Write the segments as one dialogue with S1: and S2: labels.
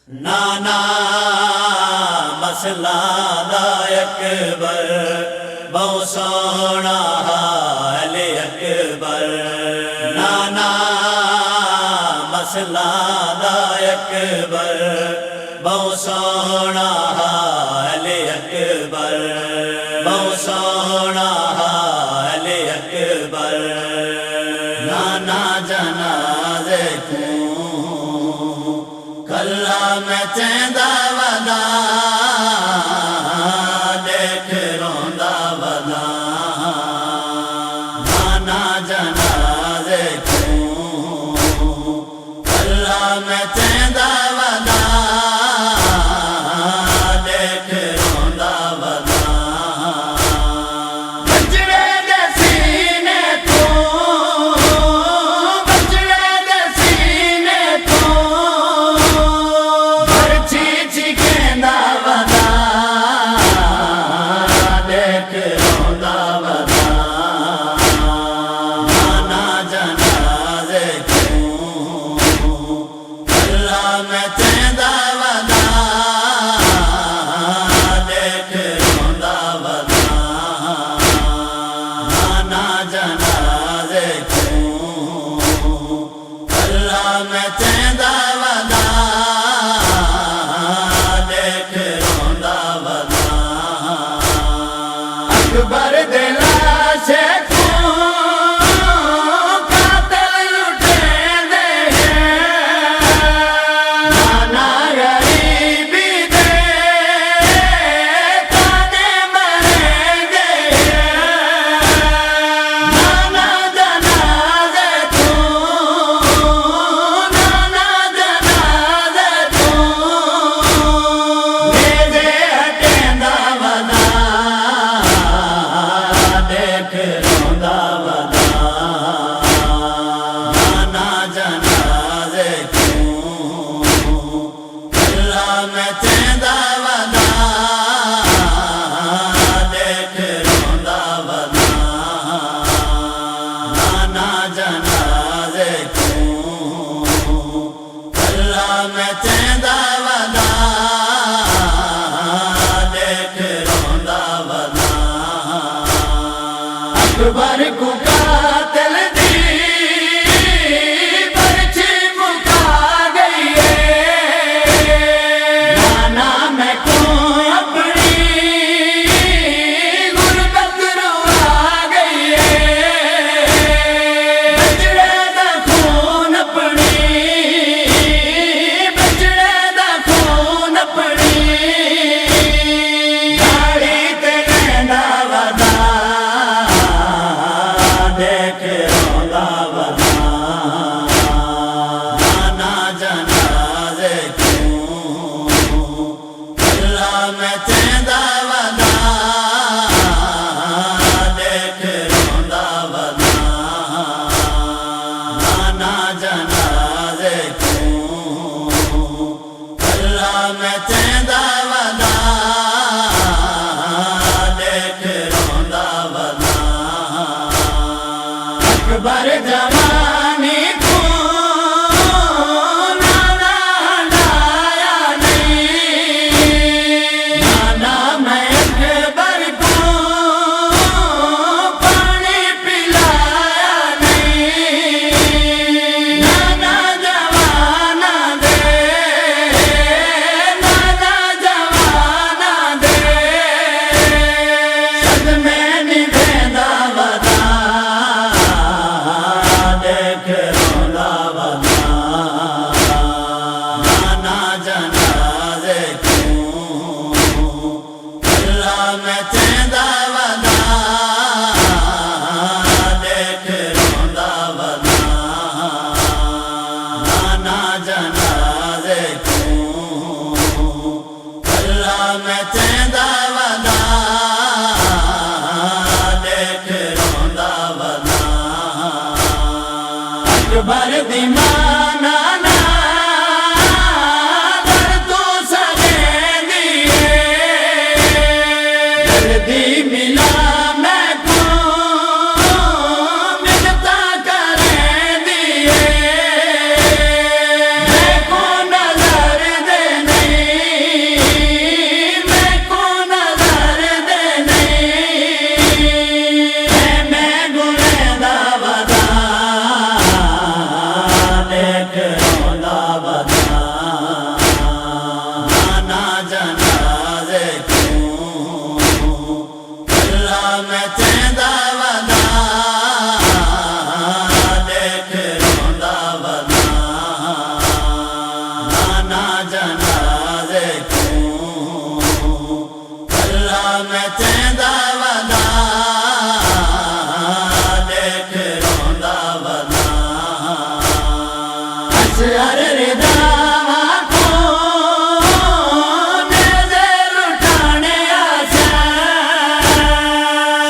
S1: نانا مسئلہ دا اکبر بہو سونا حال اکبر نانا مسئلہ دا اکبر بہو سونا حال اکبر بہو سونا حال اکبر نانا جنازے کلا میں چیندا ودا دیکھ روندا ودا نانا جنازے کلا میں چیندا ودا دیکھ روندا ودا بچڑے دے سینے تو بچڑے دے سینے تو اکبر دلا سے قاتل لٹیں دے نانا غریبی دے تانے مریں گے نانا جنازے تو نانا جنازے تو میرے ہٹیں دا ودا دیکھ روندا ودا نانا جنازے کلا میں چیندا ودا دیکھ روندا ودا نانا جنازے کلا میں چیندا ودا دیکھ روندا ودا اکبر کو قاتل دی پرچی مکا گئی ہے نانا میں کو اپنی غربت روا گئی ہے بچڑے دا خون اپنی بچڑے دا خون اپنی داڑھی تے رہندا ودا دیکھ روندا ودا نانا جنازے کلا میں چیندا ودا دیکھ روندا ودا نانا جنازے کلا میں چیندا ودا دیکھ روندا ودا اکبر جوانی کو نانا ہنڈایا نہیں نانا میں اکبر کو پانی پلایا نہیں نانا جوانا دے نانا جوانا دے صدمے نہیں دیندا ودا دیکھ روندا ودا نانا جنازے کلا میں چیندا ودا دیکھ روندا ودا نانا جنازے کلا میں چیندا ودا دیکھ روندا ودا اکبر دی ماں نانا در تو سجیں دیے جلدی ملا میں کو ملتا کریں دیے میں کو نظر دے ہر رداواں کو نظر اٹھانے آسا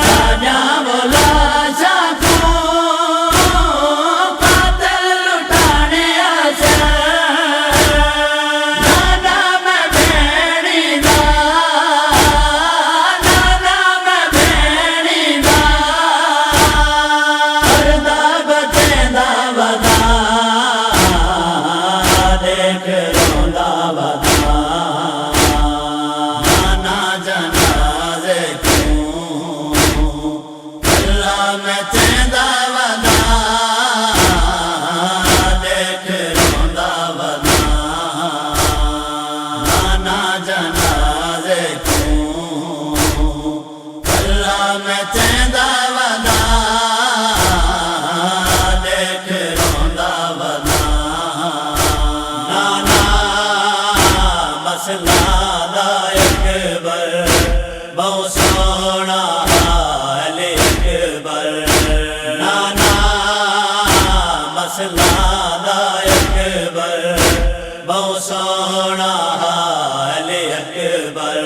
S1: ساجاں بولا شاکو قاتل اٹھانے آسا نانا میں بھینی دا نانا میں بھینی دا کردا بچیں دا ودا دیکھ روندا ودا نانا جنازے کیوں اللہ میں چیندا ودا دیکھ روندا ودا نانا جنازے کیوں اللہ میں چیندا ودا دیکھ روندا ودا نانا مسئلہ دا اکبر بہو سونا حال اکبر نانا مسئلہ دا اکبر بہو سونا حال اکبر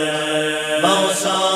S1: بہو سونا